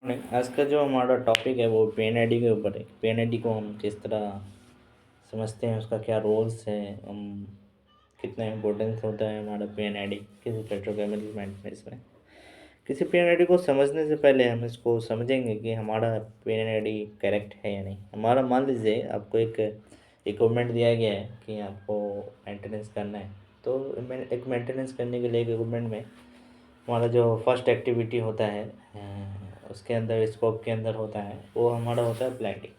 नहीं, आज का जो हमारा टॉपिक है वो पेन आईडी के ऊपर है। पेन आईडी को हम किस तरह समझते हैं, उसका क्या रोल्स है, हम कितना इम्पोर्टेंस होता है हमारा पेन आईडी किसी पेट्रोकेमिकल मेंटेनेंस में। किसी पेन आईडी को समझने से पहले हम इसको समझेंगे कि हमारा पेन आईडी करेक्ट है या नहीं। हमारा मान लीजिए आपको एक इक्विपमेंट दिया गया है कि आपको मेंटेनेंस करना है, तो एक मेंटेनेंस करने के लिए एक इक्विपमेंट में हमारा जो फर्स्ट एक्टिविटी होता है उसके अंदर स्कोप के अंदर होता है वो हमारा होता है ब्लाइंडिंग।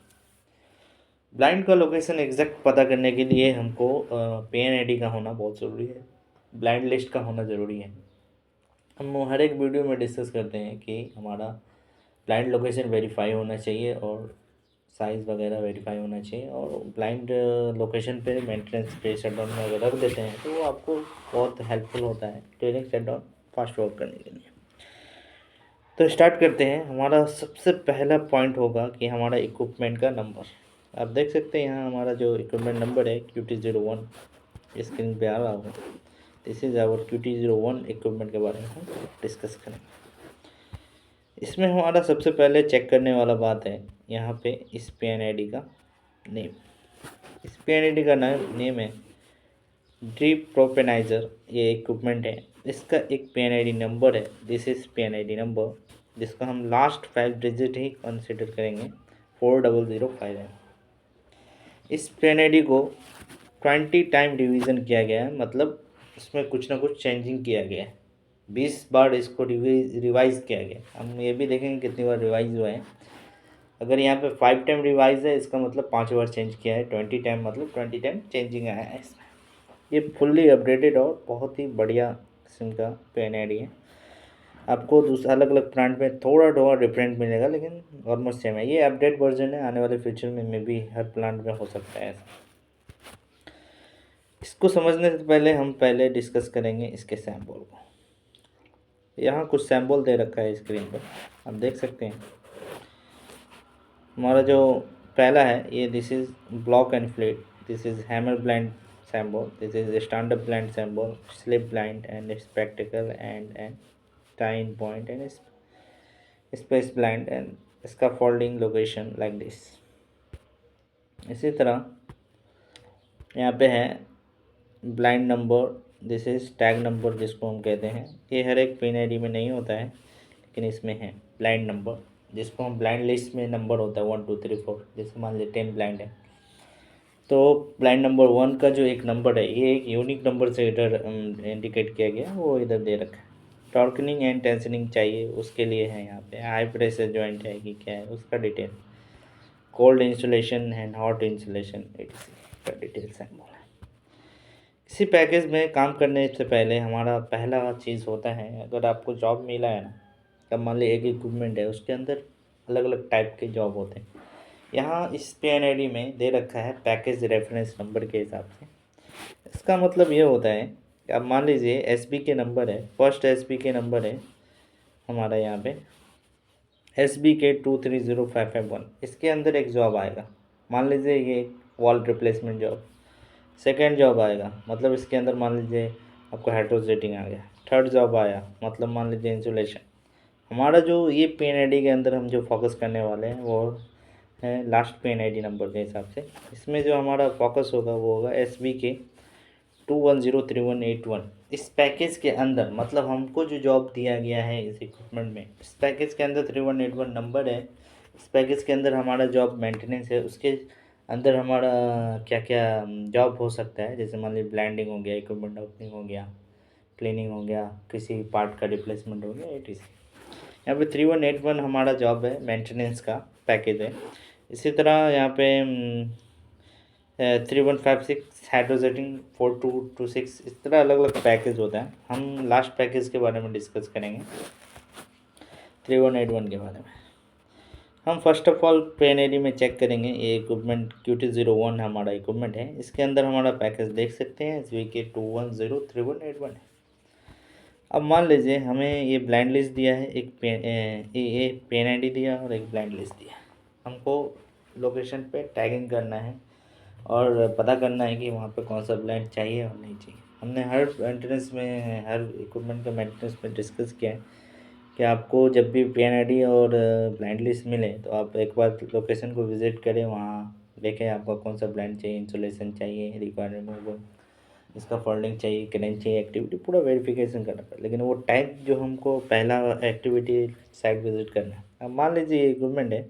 ब्लाइंड का लोकेशन एग्जैक्ट पता करने के लिए हमको पेन आईडी का होना बहुत ज़रूरी है, ब्लाइंड लिस्ट का होना ज़रूरी है। हम हर एक वीडियो में डिस्कस करते हैं कि हमारा ब्लाइंड लोकेशन वेरीफाई होना चाहिए और साइज़ वगैरह वेरीफाई होना चाहिए, और ब्लाइंड लोकेशन पे मेंटेनेंस पे शटडाउन में अगर रख देते हैं तो वो आपको बहुत हेल्पफुल होता है ड्यूरिंग शटडाउन फास्ट वर्क करने के लिए। तो स्टार्ट करते हैं। हमारा सबसे पहला पॉइंट होगा कि हमारा इक्विपमेंट का नंबर। आप देख सकते हैं यहाँ हमारा जो इक्विपमेंट नंबर है QT01 स्क्रीन पे आ रहा होगा। This is our QT01 equipment के बारे में हम डिस्कस करेंगे। इसमें हमारा सबसे पहले चेक करने वाला बात है यहाँ पे इस पेन आईडी का नेम। इस पेन आईडी का नेम है ड्रीप प्रोपेनाइजर। ये इक्विपमेंट है, इसका एक पेन आईडी नंबर है। This is pen ID number, जिसका हम लास्ट 5 डिजिट ही कंसिडर करेंगे। 4005 है। इस पेन आईडी को 20 टाइम रिवीजन किया गया है, मतलब इसमें कुछ ना कुछ चेंजिंग किया गया है। 20 बार इसको रिवाइज़ किया गया। हम ये भी देखेंगे कितनी बार रिवाइज़ हुआ है। अगर यहाँ पे 5 टाइम रिवाइज़ है, इसका मतलब 5 बार चेंज किया है। 20 टाइम मतलब 20 टाइम चेंजिंग आया है इसमें। ये फुल्ली अपडेटेड और बहुत ही बढ़िया किस्म का पेन आईडी है। आपको दूसरा अलग अलग ब्रांड में थोड़ा थोड़ा डिफरेंट मिलेगा, लेकिन ऑलमोस्ट सेम है। ये अपडेट वर्जन है, आने वाले फ्यूचर में भी हर प्लांट में हो सकता है ऐसा। इसको समझने से पहले हम पहले डिस्कस करेंगे इसके सैम्पल को। यहाँ कुछ सैम्पल दे रखा है स्क्रीन पर, आप देख सकते हैं। हमारा जो पहला है ये this is block and flat, this is hammer blind sample, this is stand up blind sample, slip blind and spectacle and tie in point and space blind and इसका फोल्डिंग लोकेशन लाइक दिस। इसी तरह यहाँ पे है blind number, this is tag number जिसको हम कहते हैं। ये हर एक पेन आईडी में नहीं होता है, लेकिन इसमें है ब्लाइंड नंबर, जिसको हम ब्लाइंड लिस्ट में नंबर होता है 1 2 3 4। जैसे मान लीजिए 10 ब्लाइंड है, तो ब्लाइंड नंबर 1 का जो एक नंबर है ये एक यूनिक नंबर से इधर इंडिकेट किया गया, वो इधर दे रखा है। टॉर्कनिंग एंड टेंशनिंग चाहिए, उसके लिए है यहाँ पे हाई प्रेशर जॉइंट है कि क्या है उसका detail, cold insulation and hot insulation etc का डिटेल सैम्पल है। इसी पैकेज में काम करने से पहले हमारा पहला चीज़ होता है, अगर आपको जॉब मिला है ना, तब मान लीजिए एक इक्विपमेंट है उसके अंदर अलग अलग टाइप के जॉब होते हैं। यहाँ इस पेन आईडी में दे रखा है पैकेज रेफरेंस नंबर के हिसाब से। इसका मतलब ये होता है कि अब मान लीजिए SB के नंबर है, फर्स्ट SB के नंबर है हमारा यहाँ पे SBK 230551। इसके अंदर एक जॉब आएगा, मान लीजिए ये wall replacement job. Second job आएगा, मतलब इसके अंदर मान लीजिए आपको हाइड्रोसेटिंग आ गया। थर्ड जॉब आया, मतलब मान लीजिए इंसुलेशन। हमारा जो ये पेन आईडी के अंदर हम जो फोकस करने वाले हैं वो है लास्ट पेन आईडी नंबर के हिसाब से। इसमें जो हमारा फोकस होगा वो होगा SBK 2103181। इस पैकेज के अंदर, मतलब हमको जो जॉब दिया गया है इस इक्विपमेंट में, इस पैकेज के अंदर 3181 नंबर है। इस पैकेज के अंदर हमारा जॉब मेंटेनेंस है, उसके अंदर हमारा क्या क्या जॉब हो सकता है। जैसे मान लीजिए ब्लैंडिंग हो गया, इक्विपमेंट ओपनिंग हो गया, क्लीनिंग हो गया, किसी पार्ट का रिप्लेसमेंट हो गया etc। यहाँ पे 3181 हमारा जॉब है, मेंटेनेंस का पैकेज है। इसी तरह यहाँ पे 3156 हाइड्रोसेटिंग 4226, इस तरह अलग अलग पैकेज होता है। हम लास्ट पैकेज के बारे में डिस्कस करेंगे, 3181 के बारे में। हम first of all pen ID में चेक करेंगे। ये इक्विपमेंट QT01 हमारा इक्विपमेंट है, इसके अंदर हमारा पैकेज देख सकते हैं SBK 2103181 है। अब मान लीजिए हमें ये ब्लाइंड लिस्ट दिया है, एक पेन आईडी दिया और एक ब्लाइंड लिस्ट दिया। हमको लोकेशन पे टैगिंग करना है और पता करना है कि वहाँ पे कौन सा ब्लाइंड चाहिए और नहीं चाहिए। हमने हर मेंटेनेंस में, हर इक्विपमेंट का मेंटेनेंस में डिस्कस किया है कि आपको जब भी PNID और ब्लाइंड लिस्ट मिले तो आप एक बार लोकेशन को विज़िट करें, वहाँ देखें आपका कौन सा ब्लाइंड चाहिए, इंसोलेशन चाहिए, रिक्वायरमेंट, इसका फॉल्डिंग चाहिए, करेंट चाहिए, एक्टिविटी, पूरा वेरिफिकेशन करना पड़ेगा। लेकिन वो टाइप जो हमको पहला एक्टिविटी साइट विज़िट करना है, अब मान लीजिए ये इक्विपमेंट है,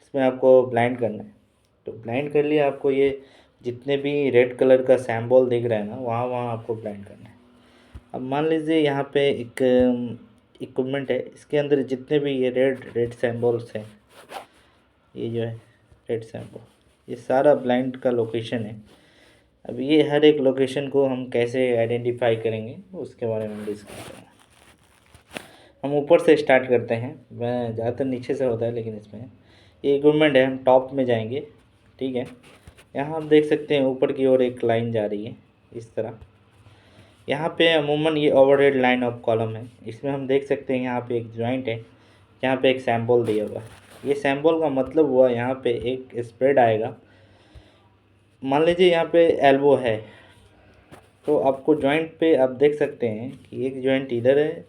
इसमें आपको ब्लाइंड करना है, तो ब्लाइंड कर लिया, आपको ये जितने भी रेड कलर का सैम्बल दिख रहा है ना, वहाँ वहाँ आपको ब्लाइंड करना है। अब मान लीजिए यहाँ पे एक इक्विपमेंट है, इसके अंदर जितने भी ये रेड सैम्बल्स हैं, ये जो है रेड सैम्बल, ये सारा ब्लाइंड का लोकेशन है। अब ये हर एक लोकेशन को हम कैसे आइडेंटिफाई करेंगे उसके बारे में डिस्कस करेंगे। हम ऊपर से स्टार्ट करते हैं, मैं ज़्यादातर नीचे से होता है, लेकिन इसमें ये इक्विपमेंट है, हम टॉप में जाएंगे। ठीक है, यहाँ आप देख सकते हैं ऊपर की ओर एक लाइन जा रही है इस तरह। यहाँ पे अमूमन ये ओवरहेड लाइन ऑफ कॉलम है, इसमें हम देख सकते हैं यहाँ पे एक जॉइंट है, यहाँ पे एक सैम्बल दिया हुआ है। ये सैम्बल का मतलब हुआ यहाँ पे एक स्प्रेड आएगा। मान लीजिए यहाँ पे एल्बो है, तो आपको जॉइंट पे आप देख सकते हैं कि एक जॉइंट इधर है,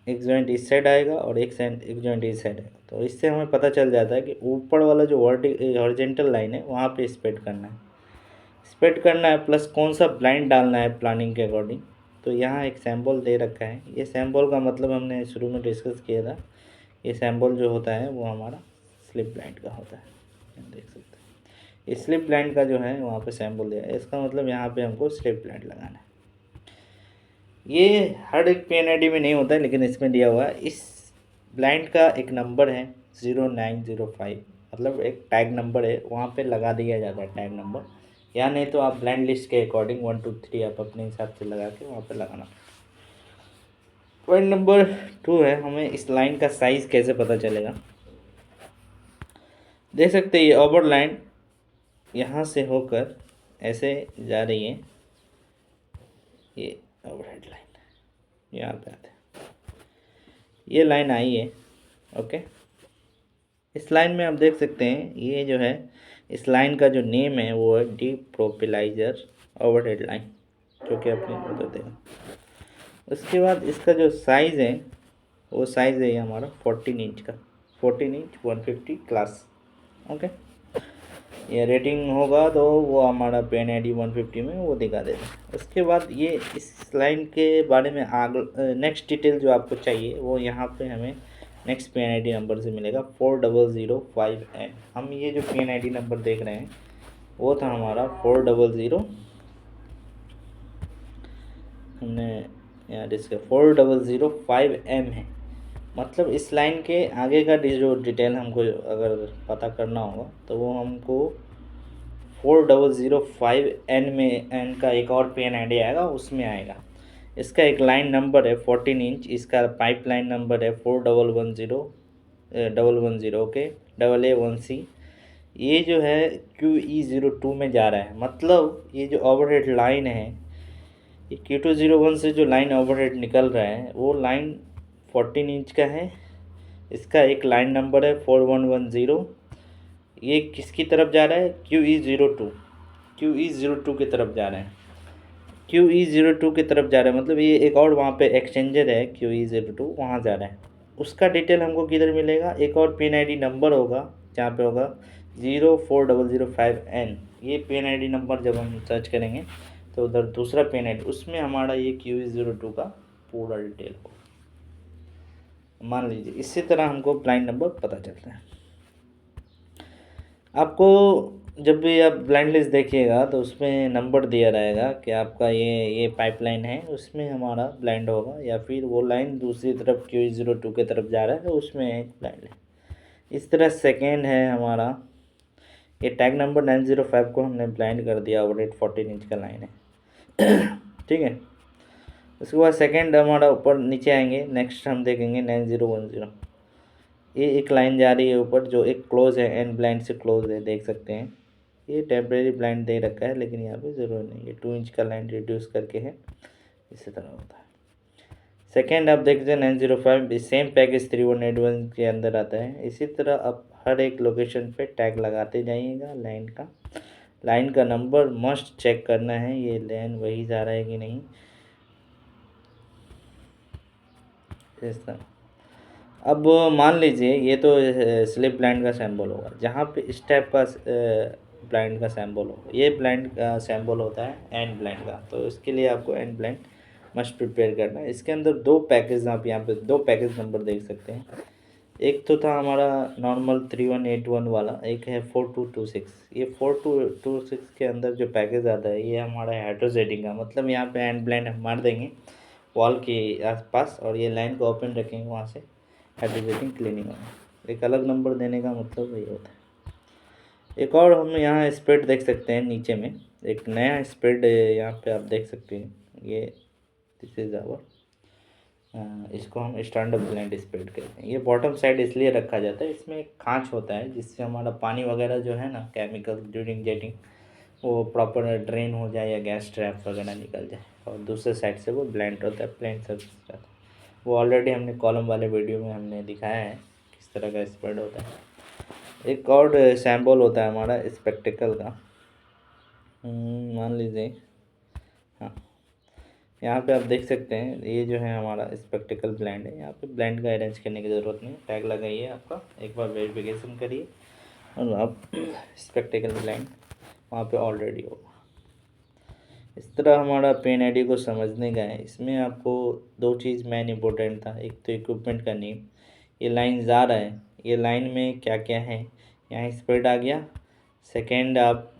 एक जॉइंट इस साइड आएगा और एक जॉइंट इस साइड आएगा। तो इससे हमें पता चल जाता है कि ऊपर वाला जो हॉरिजॉन्टल लाइन है वहाँ पे स्प्रेड करना है, प्लस कौन सा ब्लाइंड डालना है प्लानिंग के अकॉर्डिंग। तो यहाँ एक सैम्बल दे रखा है, ये सैम्बल का मतलब हमने शुरू में डिस्कस किया था, ये सैम्बल जो होता है वो हमारा स्लिप ब्लाइंड का होता है। देख सकते हैं ये स्लिप ब्लाइंड का जो है वहाँ पे सैम्बल दिया है, इसका मतलब यहाँ पे हमको स्लिप ब्लाइंड लगाना है। ये हर एक PNID में नहीं होता है, लेकिन इसमें दिया हुआ है। इस ब्लाइंड का एक नंबर है 0905, मतलब एक टैग नंबर है, वहाँ पे लगा दिया जाता है टैग नंबर, या नहीं तो आप ब्लाइंड लिस्ट के अकॉर्डिंग 1 2 3 आप अपने हिसाब से लगा के वहाँ पे लगाना। पॉइंट नंबर 2 है, हमें इस लाइन का साइज़ कैसे पता चलेगा। देख सकते हैं ये ओवर लाइन यहाँ से होकर ऐसे जा रही है, ये ओवरहेड लाइन यहाँ पे आते हैं, ये लाइन आई है। ओके, इस लाइन में आप देख सकते हैं ये जो है, इस लाइन का जो नेम है वो है डीप्रोपेलाइजर ओवरहेड लाइन, जो कि आपने उधर देखा। उसके बाद इसका जो साइज़ है वो साइज़ है ये हमारा 14 इंच का, 14 इंच 150 क्लास। ओके, ये रेटिंग होगा तो वो हमारा PNID 150 में वो दिखा देगा। उसके बाद ये इस लाइन के बारे में आगे नेक्स्ट डिटेल जो आपको चाहिए वो यहाँ पे हमें नेक्स्ट PNID नंबर से मिलेगा 4005N। हम ये जो PNID नंबर देख रहे हैं वो था हमारा 4005, हमने यहाँ डिस्कस 4005M है। मतलब इस लाइन के आगे का जो डिटेल हमको अगर पता करना होगा तो वो हमको 4005N में N का एक और PNID आएगा, उसमें आएगा। इसका एक लाइन नंबर है 14 इंच, इसका पाइप लाइन नंबर है 4110 ओके AA1C। ये जो है QE02 में जा रहा है, मतलब ये जो ओवरहेड लाइन है, ये Q201 से जो लाइन ओवरहेड निकल रहा है वो लाइन 14 इंच का है। इसका एक लाइन नंबर है 4110। ये किसकी तरफ जा रहा है, QE02 की तरफ जा रहा है, QE02 की तरफ जा रहा है, मतलब ये एक और वहाँ पे एक्सचेंजर है QE02, वहाँ जा रहा है। उसका डिटेल हमको किधर मिलेगा, एक और PNID नंबर होगा जहाँ पे होगा 04005N। ये PNID नंबर जब हम सर्च करेंगे तो उधर दूसरा PNID, उसमें हमारा ये QE02 का पूरा डिटेल होगा। मान लीजिए इसी तरह हमको ब्लाइंड नंबर पता चलता है। आपको जब भी आप ब्लाइंड लिस्ट देखिएगा तो उसमें नंबर दिया रहेगा कि आपका ये पाइपलाइन है, उसमें हमारा ब्लाइंड होगा, या फिर वो लाइन दूसरी तरफ QE02 की तरफ जा रहा है तो उसमें एक ब्लाइंड है। इस तरह सेकेंड है हमारा, ये टैग नंबर 905 को हमने ब्लाइंड कर दिया, ओवरहेड 14 इंच का लाइन है। ठीक है, उसके बाद सेकेंड हमारा ऊपर नीचे आएंगे, नेक्स्ट हम देखेंगे 9010। ये एक लाइन जा रही है ऊपर जो एक क्लोज है, एंड ब्लाइंड से क्लोज है, देख सकते हैं। ये टेम्परेरी ब्लाइंड दे रखा है, लेकिन यहाँ पे ज़रूरत नहीं है, 2 इंच का लाइन रिड्यूस करके है, इसी तरह होता है। सेकेंड आप देखते हैं 905, सेम पैकेज 3181 के अंदर आता है। इसी तरह आप हर एक लोकेशन पे टैग लगाते जाइएगा। लाइन का नंबर मस्ट चेक करना है, ये लाइन वही जा रहा है कि नहीं। इस तरह। अब मान लीजिए ये तो स्लिप ब्लाइंड का सैम्बल होगा, जहाँ पे इस टाइप का ब्लाइंड का सैम्बल होगा, ये ब्लाइंड का सैम्बल होता है एंड ब्लाइंड का। तो इसके लिए आपको एंड ब्लाइंड मस्ट प्रिपेयर करना है। इसके अंदर दो पैकेज, आप यहाँ पे दो पैकेज नंबर देख सकते हैं। एक तो था हमारा नॉर्मल 3181 वाला, एक है 4226। ये 4226 के अंदर जो पैकेज आता है ये हमारा हाइड्रोजेटिंग का, मतलब यहाँ पे एंड ब्लाइंड हम मार देंगे वॉल के आसपास और ये लाइन को ओपन रखेंगे, वहाँ से हाइड्रोजेटिंग क्लीनिंग होगा। एक अलग नंबर देने का मतलब वही होता है। एक और हम यहाँ स्प्रेड देख सकते हैं, नीचे में एक नया स्प्रेड यहाँ पे आप देख सकते हैं, ये दिस इज आवर, इसको हम स्टैंड अप ब्लेंड स्प्रेड कहते हैं। ये बॉटम साइड इसलिए रखा जाता है, इसमें एक खांच होता है जिससे हमारा पानी वगैरह जो है ना, केमिकल ड्यूरिंग जेटिंग, वो प्रॉपर ड्रेन हो जाए या गैस ट्रैप वगैरह निकल जाए, और दूसरे साइड से वो ब्लेंड होता है, प्लेन सर्फेस का। वो ऑलरेडी हमने कॉलम वाले वीडियो में हमने दिखाया है किस तरह का स्प्रेड होता है। एक और सैम्बल होता है हमारा स्पेक्टिकल का, मान लीजिए, हाँ यहाँ पे आप देख सकते हैं, ये जो है हमारा स्पेक्टिकल ब्लेंड है। यहाँ पे ब्लेंड का अरेंज करने की ज़रूरत नहीं, टैग लगाइए आपका, एक बार वेरिफिकेशन करिए और आप स्पेक्टिकल ब्लेंड वहाँ पे ऑलरेडी होगा। इस तरह हमारा पेन आईडी को समझने का है। इसमें आपको दो चीज़ मेन इम्पोर्टेंट था, एक तो इक्विपमेंट का नेम, ये लाइन जा रहा है, ये लाइन में क्या क्या है, यहाँ स्प्रेड आ गया। सेकेंड आप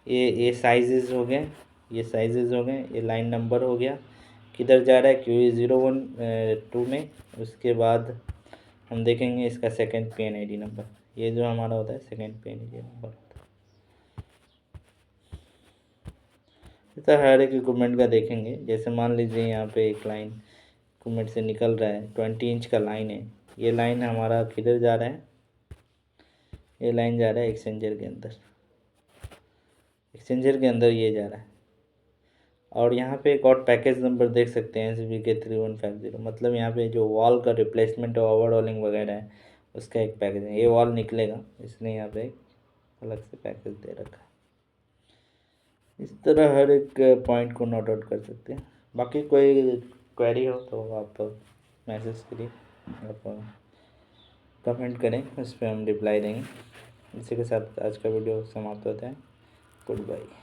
ये साइजेस हो गए, ये साइजेस हो गए, ये लाइन नंबर हो गया, किधर जा रहा है QE012 में। उसके बाद हम देखेंगे इसका सेकंड पेन आईडी नंबर, ये जो हमारा होता है सेकंड पेन आईडी नंबर होता है। इस तरह हर एक इक्विपमेंट का देखेंगे। जैसे मान लीजिए यहाँ पे एक लाइन इक्विपमेंट से निकल रहा है, 20 इंच का लाइन है, ये लाइन हमारा किधर जा रहा है, ये लाइन जा रहा है एक्सचेंजर के अंदर, एक्सचेंजर के अंदर ये जा रहा है। और यहाँ पे एक और पैकेज नंबर देख सकते हैं SBK 3150, मतलब यहाँ पे जो वॉल का रिप्लेसमेंट और ओवरऑलिंग वगैरह है उसका एक पैकेज है। ये वॉल निकलेगा, इसलिए यहाँ पे एक अलग से पैकेज दे रखा है। इस तरह हर एक पॉइंट को नोट आउट कर सकते हैं। बाकी कोई क्वेरी हो तो आप मैसेज करिए, आप कमेंट करें, उस पर हम रिप्लाई देंगे। इसी के साथ आज का वीडियो समाप्त होता है। Good bye.